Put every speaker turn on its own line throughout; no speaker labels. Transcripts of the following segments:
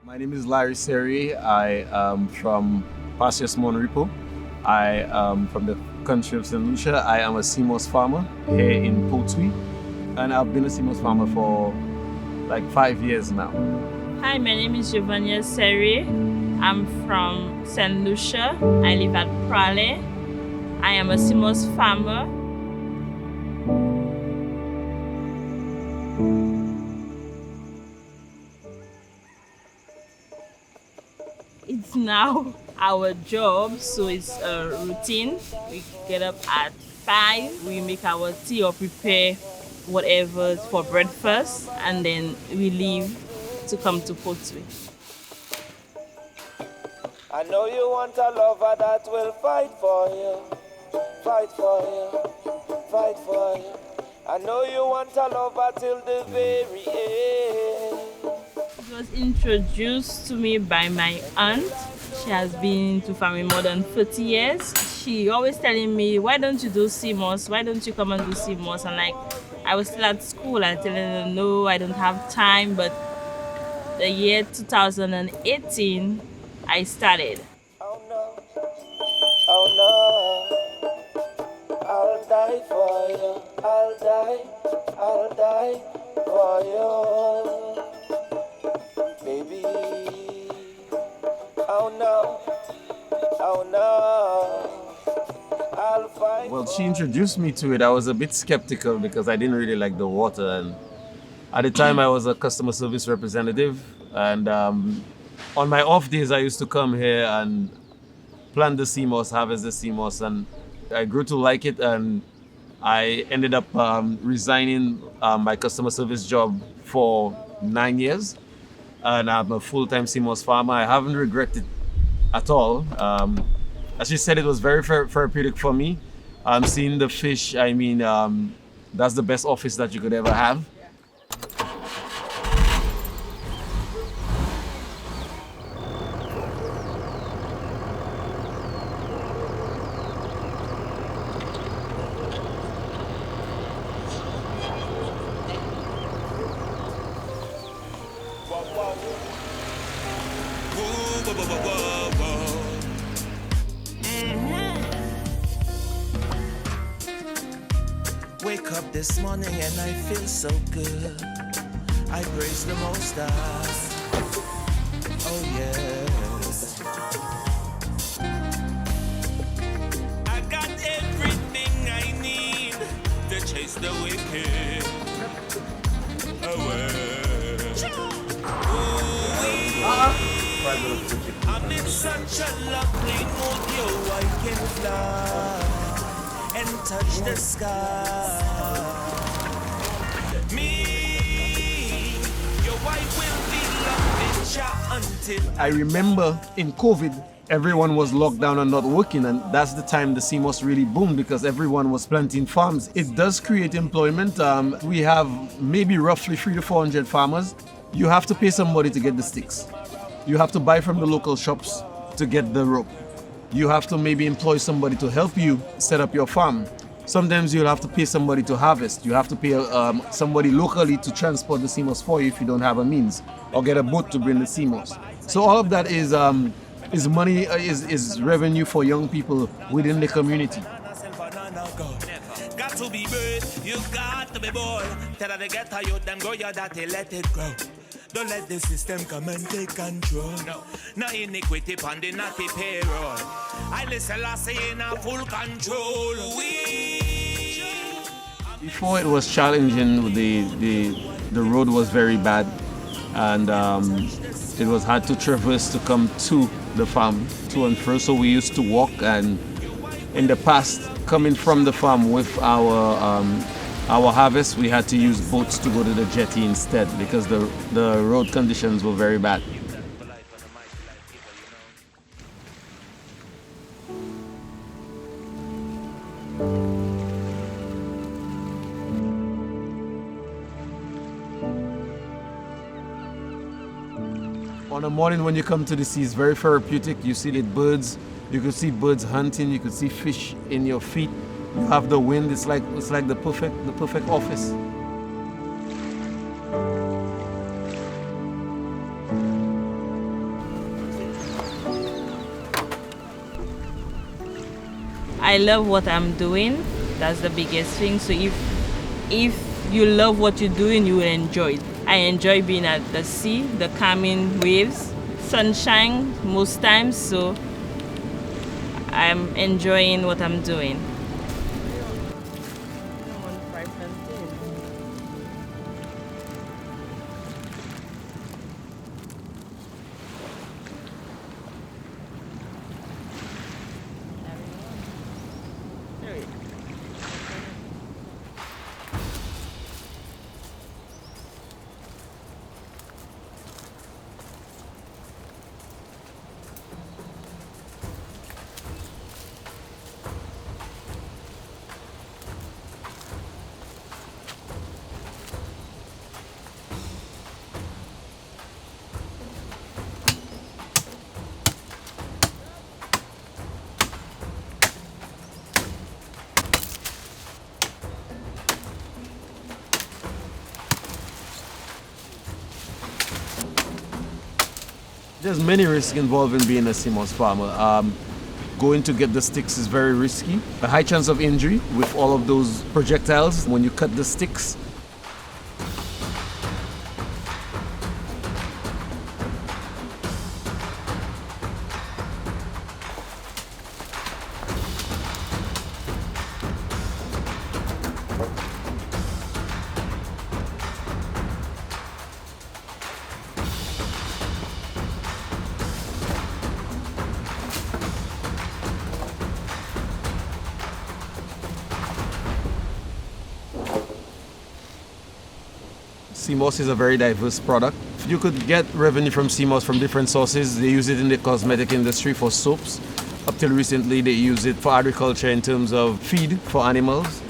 My name is Larry Seri. I am from Pastures Monripo. I am from the country of St Lucia. I am a CMOS farmer here in Potui, and I've been a CMOS farmer for like 5 years now.
Hi, my name is Jervania and Larry. I'm from St Lucia. I live at Prale. I am a CMOS farmer. It's now our job, so it's a routine. We get up at 5, we make our tea or prepare whatever for breakfast, and then we leave to come to Potui.
I know you want a lover that will fight for you, fight for you, fight for you. I know you want a lover till the very end.
It was introduced to me by my aunt. She has been to farming more than 30 years. She always telling me, why don't you do CMOS? Why don't you come and do CMOS? And like, I was still at school and telling her, no, I don't have time. But the year 2018, I started.
Oh no, oh no, I'll die for you, I'll die for you. Baby, oh no, I'll fight.
Well, she introduced me to it. I was a bit skeptical because I didn't really like the water. And at the time, I was a customer service representative. And on my off days, I used to come here and plant the CMOS, harvest the CMOS. And I grew to like it. And I ended up resigning my customer service job for 9 years. And I'm a full-time CMOS farmer. I haven't regretted at all. As she said, it was very therapeutic for me. Seeing the fish, I mean, that's the best office that you could ever have.
Wake up this morning and I feel so good. I praise the Most High. Oh yes. I got everything I need to chase the wicked away. I'm in such a lovely mood, yo, I can fly and touch the sky. Me, your wife will be loving ya until
I remember in COVID, everyone was locked down and not working, and that's the time the CMOS really boomed because everyone was planting farms. It does create employment. We have maybe roughly 300 to 400 farmers. You have to pay somebody to get the sticks. You have to buy from the local shops to get the rope. You have to maybe employ somebody to help you set up your farm. Sometimes you'll have to pay somebody to harvest. You have to pay somebody locally to transport the CMOS for you if you don't have a means, or get a boat to bring the CMOS. So all of that is money, is revenue for young people within the community.
got to be brave, you got to be bold. Tell her to get her youth, them go your daddy, let it grow. Don't let the system come and take control. No iniquity on the naughty payroll. I listen, I say in a full control.
Before it was challenging, the road was very bad, and it was hard to traverse to come to the farm, to and fro. So we used to walk, and in the past, coming from the farm with our harvest, we had to use boats to go to the jetty instead because the road conditions were very bad. On a morning when you come to the sea, it's very therapeutic. You see the birds, you could see birds hunting, you could see fish in your feet. You have the wind, it's like the perfect office.
I love what I'm doing. That's the biggest thing. So if you love what you're doing, you will enjoy it. I enjoy being at the sea, the calming waves, sunshine most times. So I'm enjoying what I'm doing.
There's many risks involved in being a sea moss farmer. Going to get the sticks is very risky. A high chance of injury with all of those projectiles when you cut the sticks. Sea moss is a very diverse product. You could get revenue from sea moss from different sources. They use it in the cosmetic industry for soaps. Up till recently, they use it for agriculture in terms of feed for animals.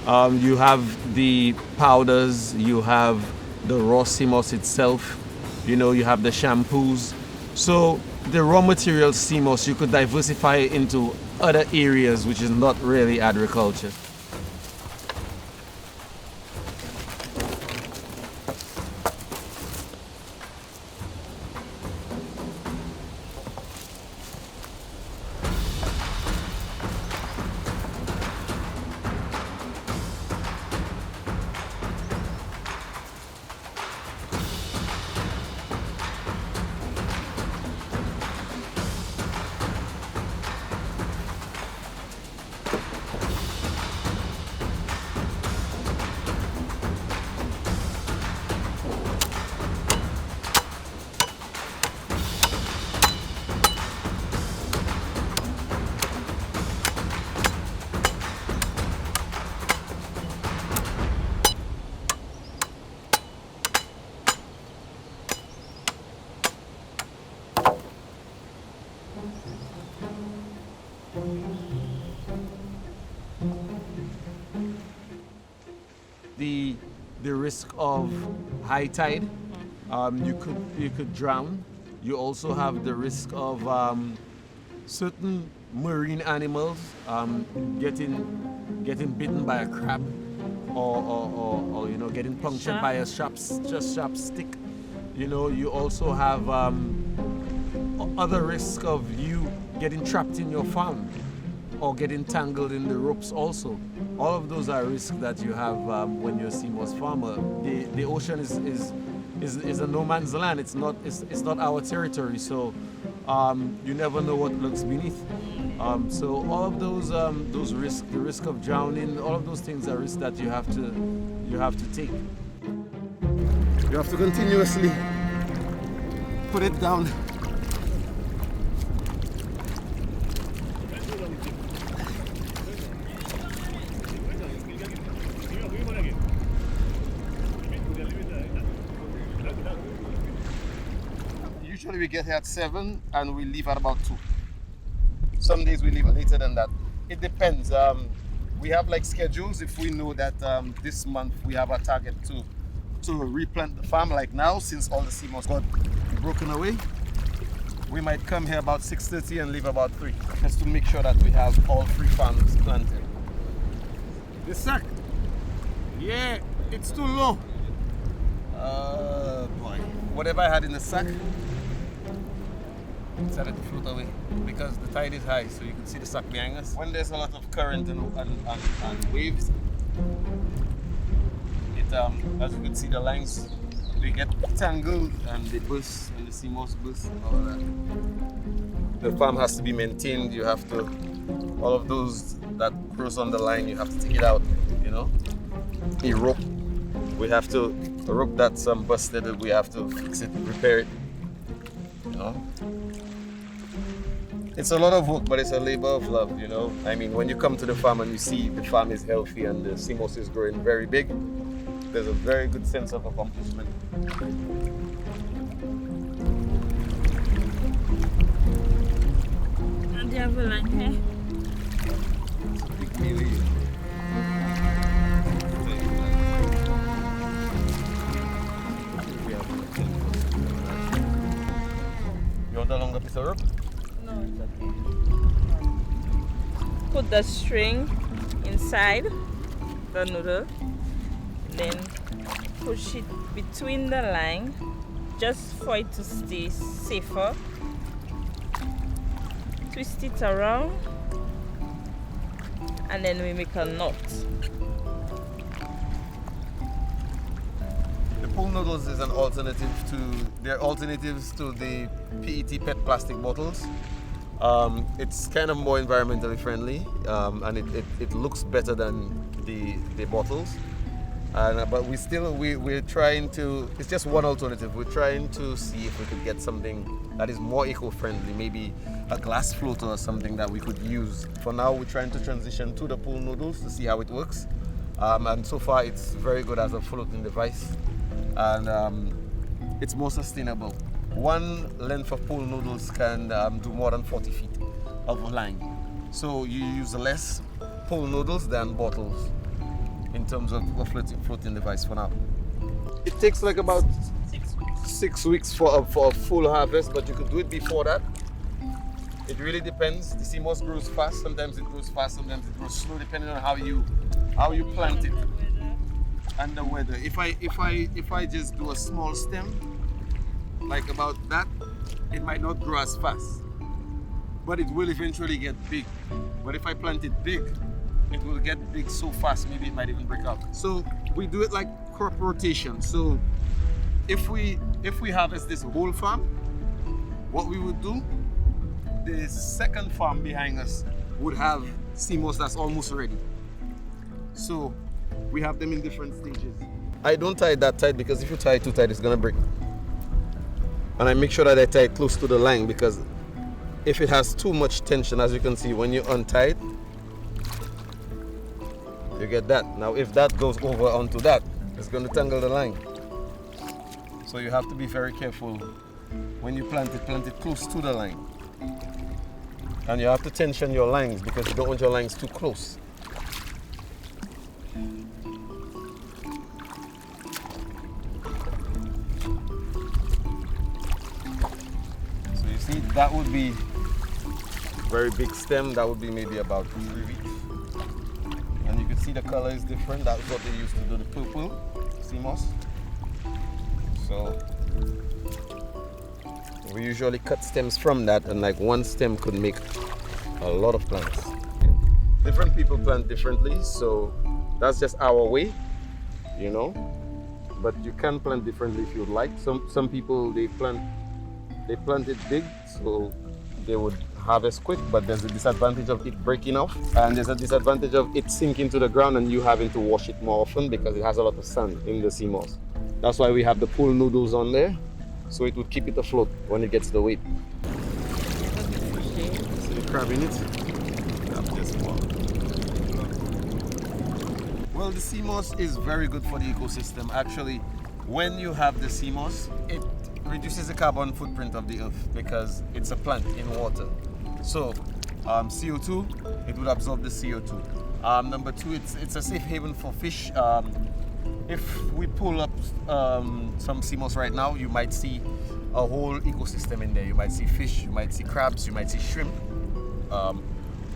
You have the powders, you have the raw sea moss itself, you have the shampoos. So the raw material sea moss, you could diversify into other areas which is not really agriculture. The risk of high tide, you could drown. You also have the risk of certain marine animals getting bitten by a crab, or getting punctured by a sharp stick. You also have other risk of you getting trapped in your farm or getting tangled in the ropes also. All of those are risks that you have when you're a sea moss farmer. The ocean is a no man's land. It's not our territory. So you never know what lurks beneath. So all of those risks, the risk of drowning, all of those things are risks that you have to take. You have to continuously put it down. Usually we get here at 7 and we leave at about 2. Some days we leave later than that. It depends. We have like schedules. If we know that this month we have a target to replant the farm, like now, since all the sea moss got broken away, we might come here about 6:30 and leave about 3, just to make sure that we have all 3 farms planted. The sack, yeah, it's too low. Boy, whatever I had in the sack, Decided to float away because the tide is high, so you can see the suck behind us. When there's a lot of current and waves, it as you can see the lines they get tangled and they burst and the sea moss bursts and all of that. The farm has to be maintained. You have to all of those that grows on the line, you have to take it out. You know, a rope. We have to the rope that's busted. We have to fix it, repair it. You know. It's a lot of work, but it's a labor of love, you know. I mean, when you come to the farm and you see the farm is healthy and the sea moss is growing very big, there's a very good sense of accomplishment.
And you have a line here.
It's a big melee. You want a longer piece of rope?
No, it's okay. Put the string inside the noodle, then push it between the line just for it to stay safer. Twist it around and then we make a knot.
The pool noodles is an alternative they're alternatives to the PET PET plastic bottles. It's kind of more environmentally friendly and it looks better than the bottles. But we're trying to, it's just one alternative. We're trying to see if we could get something that is more eco-friendly, maybe a glass floater or something that we could use. For now, we're trying to transition to the pool noodles to see how it works. And so far, it's very good as a floating device. And it's more sustainable. One length of pool noodles can do more than 40 feet of line. So you use less pool noodles than bottles in terms of a floating device for now. It takes like about 6 weeks for a full harvest, but you could do it before that. It really depends. The sea moss grows fast. Sometimes it grows fast, sometimes it grows slow, depending on how you plant it and the weather. If I just do a small stem, like about that, it might not grow as fast, but it will eventually get big. But if I plant it big, it will get big so fast, maybe it might even break out. So we do it like crop rotation. So if we harvest this whole farm, what we would do, the second farm behind us would have sea moss that's almost ready. So we have them in different stages. I don't tie it that tight because if you tie it too tight, it's gonna break. And I make sure that I tie it close to the line because if it has too much tension, as you can see, when you untie it, you get that. Now if that goes over onto that, it's going to tangle the line. So you have to be very careful when you plant it close to the line. And you have to tension your lines because you don't want your lines too close. So you see, that would be very big stem. That would be maybe about 3 weeks. And you can see the color is different. That's what they used to do the purple sea moss. So we usually cut stems from that, and like one stem could make a lot of plants. Different people plant differently, so that's just our way, you know. But you can plant differently if you'd like. Some people they plant it big, so they would harvest quick, but there's a disadvantage of it breaking off, and there's a disadvantage of it sinking to the ground and you having to wash it more often because it has a lot of sand in the sea moss. That's why we have the pool noodles on there, so it would keep it afloat when it gets the weight. See the crab in it? Well, the sea moss is very good for the ecosystem. Actually, when you have the sea moss, it reduces the carbon footprint of the earth because it's a plant in water. So CO2, it would absorb the CO2. Number two, it's a safe haven for fish. If we pull up some sea moss right now, you might see a whole ecosystem in there. You might see fish, you might see crabs, you might see shrimp.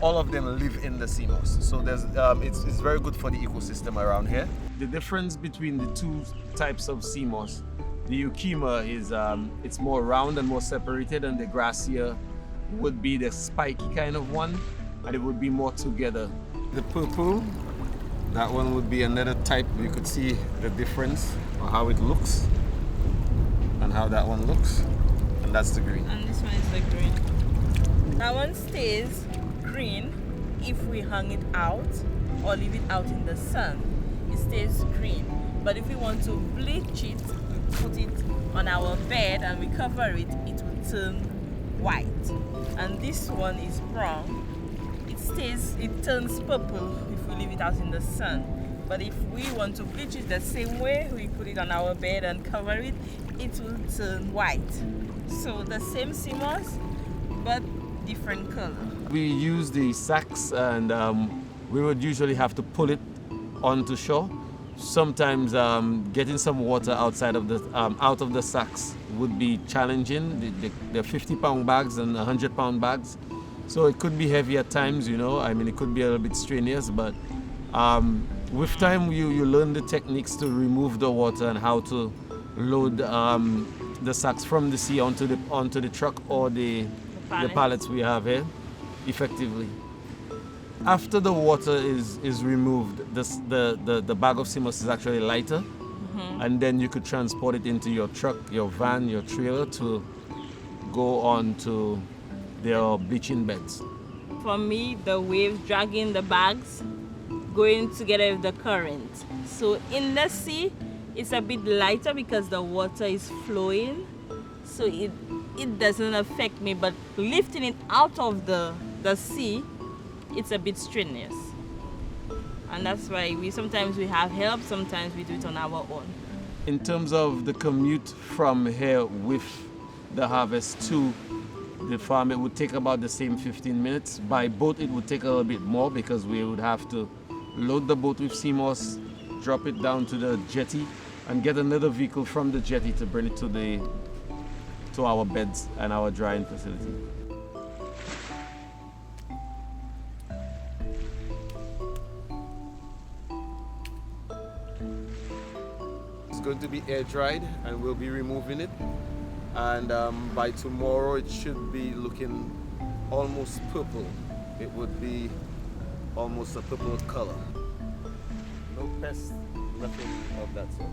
All of them live in the sea moss. So there's, it's very good for the ecosystem around here. The difference between the two types of sea moss The Ukima is it's more round and more separated, and the Gracia would be the spiky kind of one, and it would be more together. The purple, that one would be another type. You could see the difference on how it looks and how that one looks, and that's the green.
And this one is the green. That one stays green if we hang it out or leave it out in the sun. It stays green. But if we want to bleach it, we put it on our bed and we cover it, it will turn white. And this one is brown. It turns purple if we leave it out in the sun. But if we want to bleach it the same way, we put it on our bed and cover it, it will turn white. So the same sea moss, but different color.
We use the sacks, and we would usually have to pull it onto shore. Sometimes getting some water outside of the out of the sacks would be challenging. They're 50-pound bags and 100-pound bags, so it could be heavy at times. You know, I mean, it could be a little bit strenuous, but with time you learn the techniques to remove the water and how to load the sacks from the sea onto the truck or the pallets we have here effectively. After the water is removed, the bag of sea moss is actually lighter, and then you could transport it into your truck, your van, your trailer to go on to their bleaching beds.
For me, the waves dragging the bags, going together with the current. So in the sea, it's a bit lighter because the water is flowing, so it doesn't affect me. But lifting it out of the sea, it's a bit strenuous, and that's why sometimes we have help, sometimes we do it on our own.
In terms of the commute from here with the harvest to the farm, it would take about the same 15 minutes. By boat it would take a little bit more because we would have to load the boat with sea moss, drop it down to the jetty, and get another vehicle from the jetty to bring it to our beds and our drying facility. It's going to be air dried, and we'll be removing it, and by tomorrow it should be looking almost purple. It would be almost a purple color. No pests, nothing of that sort.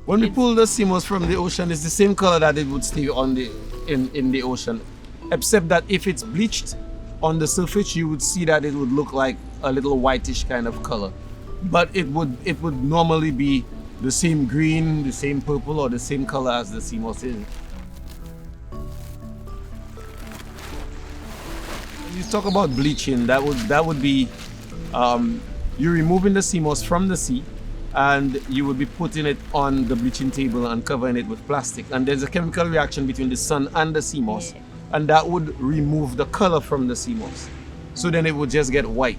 When we pull the sea moss from the ocean, it's the same color that it would stay on in the ocean, except that if it's bleached on the surface, you would see that it would look like a little whitish kind of color. But it would normally be the same green, the same purple, or the same color as the sea moss is. When you talk about bleaching, that would be you're removing the sea moss from the sea, and you would be putting it on the bleaching table and covering it with plastic. And there's a chemical reaction between the sun and the sea moss, and that would remove the color from the sea moss. So then it would just get white.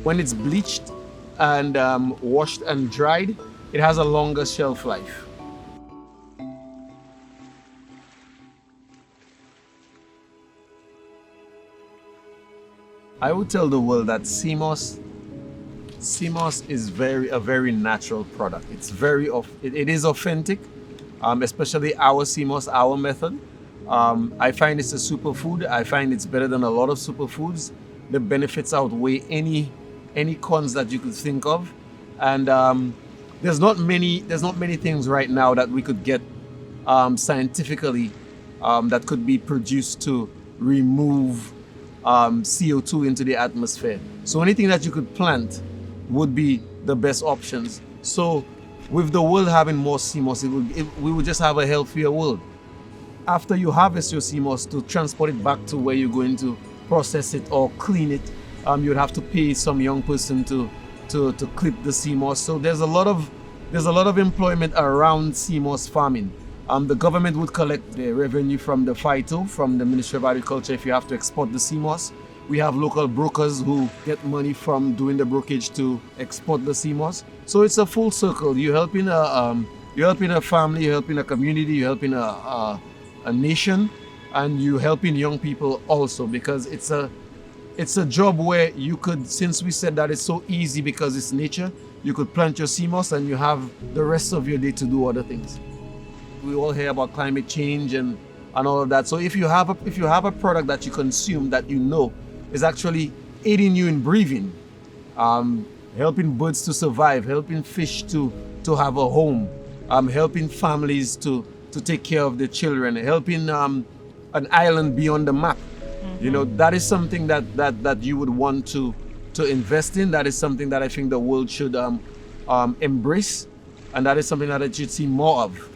When it's bleached and washed and dried, it has a longer shelf life. I would tell the world that sea moss is a very natural product. It is authentic, especially our sea moss, our method. I find it's a superfood. I find it's better than a lot of superfoods. The benefits outweigh any cons that you could think of, and there's not many things right now that we could get scientifically that could be produced to remove CO2 into the atmosphere. So anything that you could plant would be the best options. So with the world having more sea moss, we would just have a healthier world. after you harvest your sea moss, to transport it back to where you're going to process it or clean it, you'd have to pay some young person to clip the sea moss. So there's a lot of employment around sea moss farming. The government would collect the revenue from the FITO, from the Ministry of Agriculture, if you have to export the sea moss. We have local brokers who get money from doing the brokerage to export the sea moss. So it's a full circle. You're helping a family, you're helping a community, you're helping a nation, and you're helping young people also, because it's a job where you could, since we said that it's so easy because it's nature, you could plant your sea moss and you have the rest of your day to do other things. We all hear about climate change and all of that. So if you have a product that you consume that you know is actually aiding you in breathing, helping birds to survive, helping fish to have a home, helping families to take care of their children, helping an island be on the map. You know, that is something that you would want to invest in. That is something that I think the world should embrace, and that is something that it should see more of.